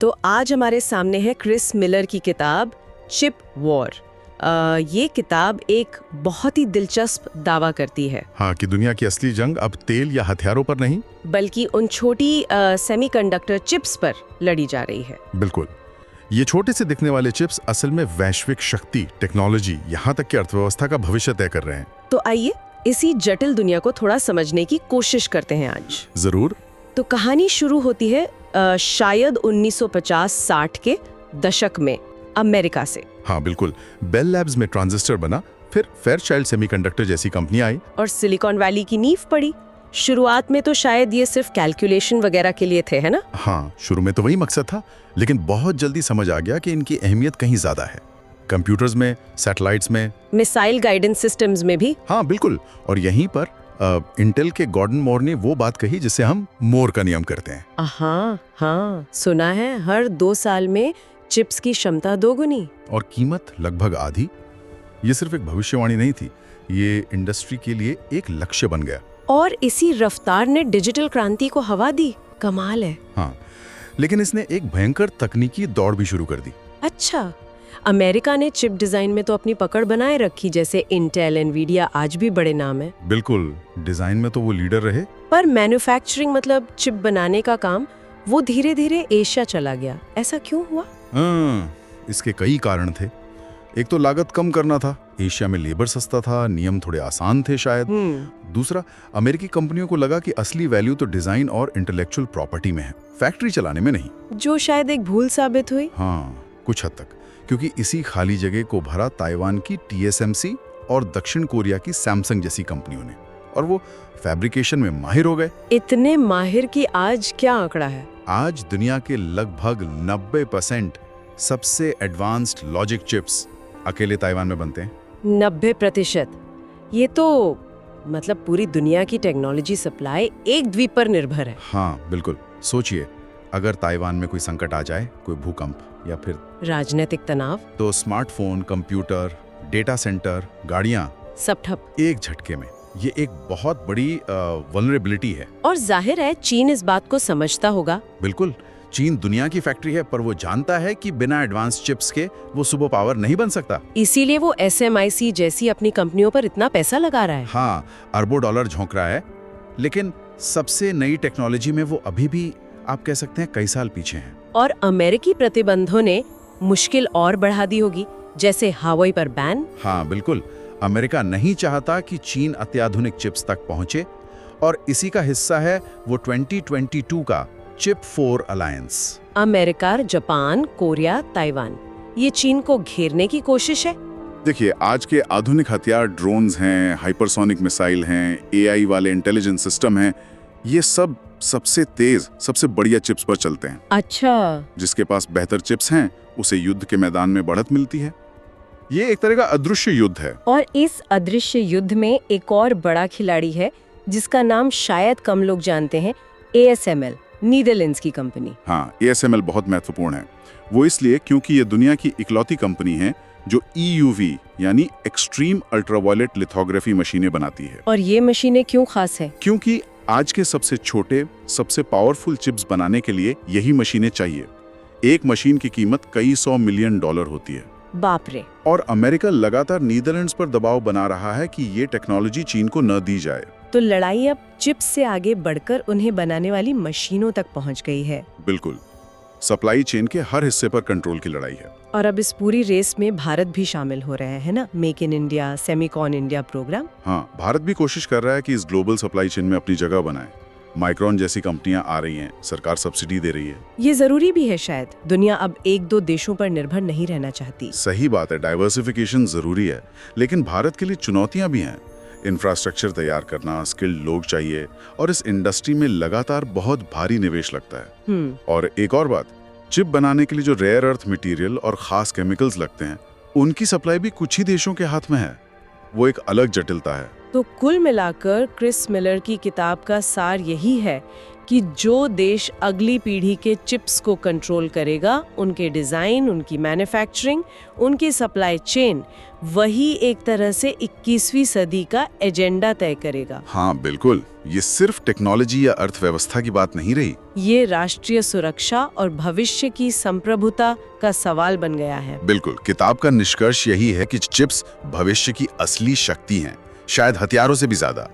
तो आज हमारे सामने है क्रिस मिलर की किताब चिप वॉर। ये किताब एक बहुत ही दिलचस्प दावा करती है। हाँ, कि दुनिया की असली जंग अब तेल या हथियारों पर नहीं, बल्कि उन छोटी सेमीकंडक्टर चिप्स पर लड़ी जा रही है। बिल्कुल। ये छोटे से दिखने वाले चिप्स असल में वैश्विक शक्ति, टेक्नोलॉजी, यहाँ तक कि अर्थव्यवस्था का भविष्य तय कर रहे हैं। तो आइए इसी जटिल दुनिया को थोड़ा समझने की कोशिश करते हैं आज। जरूर। तो कहानी शुरू होती है शायद 1950-60 के दशक में अमेरिका से। हाँ बिल्कुल। बेल लैब्स में ट्रांजिस्टर बना, फिर फेयरचाइल्ड सेमीकंडक्टर जैसी कंपनी आई और सिलिकॉन वैली की नींव पड़ी। शुरुआत में तो शायद ये सिर्फ कैलकुलेशन वगैरह के लिए थे, है ना? हाँ, शुरू में तो वही मकसद था, लेकिन बहुत जल्दी समझ आ गया कि इनकी अहमियत कहीं ज्यादा है। कंप्यूटर्स में, सैटेलाइट्स में, मिसाइल गाइडेंस सिस्टम्स में भी। हाँ बिल्कुल। और यहीं पर इंटेल के गॉर्डन मोर ने वो बात कही जिसे हम मोर का नियम करते हैं। हाँ, सुना है हर 2 साल में चिप्स की क्षमता दोगुनी और कीमत लगभग आधी। ये सिर्फ एक भविष्यवाणी नहीं थी, ये इंडस्ट्री के लिए एक लक्ष्य बन गया। और इसी रफ्तार ने डिजिटल क्रांति को हवा दी। कमाल है। हाँ, लेकिन इसने एक भयंकर तकनीकी दौड़ भी शुरू कर दी। अच्छा, अमेरिका ने चिप डिजाइन में तो अपनी पकड़ बनाए रखी, जैसे इंटेल, एनवीडिया आज भी बड़े नाम है। बिल्कुल, डिजाइन में तो वो लीडर रहे, पर मैन्युफैक्चरिंग मतलब चिप बनाने का काम वो धीरे धीरे एशिया चला गया। ऐसा क्यों हुआ? इसके कई कारण थे। एक तो लागत कम करना था, एशिया में लेबर सस्ता था, नियम थोड़े आसान थे शायद। दूसरा, अमेरिकी कंपनियों को लगा कि असली वैल्यू तो डिजाइन और इंटेलेक्चुअल प्रॉपर्टी में है, फैक्ट्री चलाने में नहीं। जो शायद एक भूल साबित हुई। हाँ, कुछ हद तक, क्योंकि इसी खाली जगह को भरा ताइवान की TSMC और दक्षिण कोरिया की सैमसंग जैसी कंपनियों ने, और वो फैब्रिकेशन में माहिर हो गए। इतने माहिर की आज क्या आंकड़ा है? आज दुनिया के लगभग 90% सबसे एडवांस्ड लॉजिक चिप्स अकेले ताइवान में बनते हैं। 90%? ये तो मतलब पूरी दुनिया की टेक्नोलॉजी सप्लाई एक द्वीप पर निर्भर है। हाँ बिल्कुल। सोचिए, अगर ताइवान में कोई संकट आ जाए, कोई भूकंप या फिर राजनीतिक तनाव, तो स्मार्टफोन, कंप्यूटर, डेटा सेंटर, गाड़ियां सब ठप। एक झटके में। ये एक बहुत बड़ी वल्नरेबिलिटी है। और जाहिर है चीन इस बात को समझता होगा। बिल्कुल। चीन दुनिया की फैक्ट्री है, पर वो जानता है कि बिना एडवांस चिप्स के वो सुपर पावर नहीं बन सकता। इसीलिए वो SMIC जैसी अपनी कंपनियों पर इतना पैसा लगा रहा है। हाँ, अरबों डॉलर झोंक रहा है, लेकिन सबसे नई टेक्नोलॉजी में वो अभी भी, आप कह सकते हैं, कई साल पीछे हैं। और अमेरिकी प्रतिबंधों ने मुश्किल और बढ़ा दी होगी, जैसे हवाई पर बैन। हाँ बिल्कुल। अमेरिका नहीं चाहता कि चीन अत्याधुनिक चिप्स तक पहुंचे, और इसी का हिस्सा है वो 2022 का chip 4 alliance. America, Japan, Korea, Taiwan, ये चीन को घेरने की कोशिश है। देखिए, आज के आधुनिक हथियार ड्रोन्स हैं, हाइपरसोनिक मिसाइल हैं, AI वाले इंटेलिजेंस सिस्टम हैं, ये सब सबसे तेज, सबसे बढ़िया चिप्स पर चलते हैं। अच्छा। जिसके पास बेहतर चिप्स हैं, उसे युद्ध के मैदान में बढ़त मिलती है। ये एक तरह का अदृश्य युद्ध है। और इस अदृश्य युद्ध में एक और बड़ा खिलाड़ी है जिसका नाम शायद कम लोग जानते हैं, ASML, नीदरलैंड्स की कंपनी। हाँ, ASML बहुत महत्वपूर्ण है। वो इसलिए क्योंकि ये दुनिया की इकलौती कंपनी है जो EUV यानी एक्सट्रीम अल्ट्रावायलेट लिथोग्राफी मशीनें बनाती है। और ये मशीनें क्यों खास है? क्योंकि आज के सबसे छोटे, सबसे पावरफुल चिप्स बनाने के लिए यही मशीनें चाहिए। एक मशीन की कीमत कई $100 मिलियन होती है। बाप रे। और अमेरिका लगातार नीदरलैंड्स पर दबाव बना रहा है कि ये टेक्नोलॉजी चीन को न दी जाए। तो लड़ाई अब चिप्स से आगे बढ़कर उन्हें बनाने वाली मशीनों तक पहुंच गई है। बिल्कुल। सप्लाई चेन के हर हिस्से पर कंट्रोल की लड़ाई है। और अब इस पूरी रेस में भारत भी शामिल हो रहा है ना, make in India, semicon India programme. हाँ, भारत भी कोशिश कर रहा है कि इस ग्लोबल सप्लाई चेन में अपनी जगह बनाए। माइक्रॉन जैसी कंपनियां आ रही हैं, सरकार सब्सिडी दे रही है। ये जरूरी भी है शायद, दुनिया अब 1-2 देशों पर निर्भर नहीं रहना चाहती। सही बात है, डाइवर्सिफिकेशन जरूरी है, लेकिन भारत के लिए चुनौतियां भी हैं। इंफ्रास्ट्रक्चर तैयार करना, स्किल्ड लोग चाहिए, और इस इंडस्ट्री में लगातार बहुत भारी निवेश लगता है। और एक और बात, चिप बनाने के लिए जो रेयर अर्थ मटेरियल और खास केमिकल्स लगते हैं, उनकी सप्लाई भी कुछ ही देशों के हाथ में है। वो एक अलग जटिलता है। तो कुल मिलाकर क्रिस मिलर की किताब का सार यही है कि जो देश अगली पीढ़ी के चिप्स को कंट्रोल करेगा, उनके डिजाइन, उनकी मैन्युफैक्चरिंग, उनकी सप्लाई चेन, वही एक तरह से 21वीं सदी का एजेंडा तय करेगा। हाँ बिल्कुल, ये सिर्फ टेक्नोलॉजी या अर्थव्यवस्था की बात नहीं रही। ये राष्ट्रीय सुरक्षा और भविष्य की संप्रभुता का सवाल बन गया है। बिल्कुल, किताब का निष्कर्ष यही है कि चिप्स भविष्य की असली शक्ति हैं, शायद हथियारों से भी ज्यादा।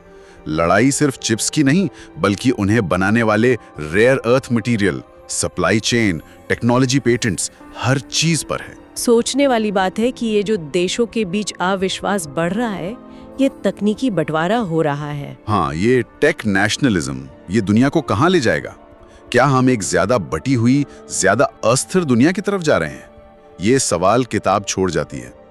लड़ाई सिर्फ चिप्स की नहीं, बल्कि उन्हें बनाने वाले rare earth material, supply chain, technology patents, हर चीज पर है। सोचने वाली बात है कि ये जो देशों के बीच अविश्वास बढ़ रहा है, ये तकनीकी बंटवारा हो रहा है। हाँ, ये टेक नेशनलिज्म ये दुनिया को कहाँ ले जाएगा? क्या हम एक ज्यादा बटी हुई, ज्यादा अस्थिर दुनिया की तरफ जा रहे हैं? ये सवाल किताब छोड़ जाती है।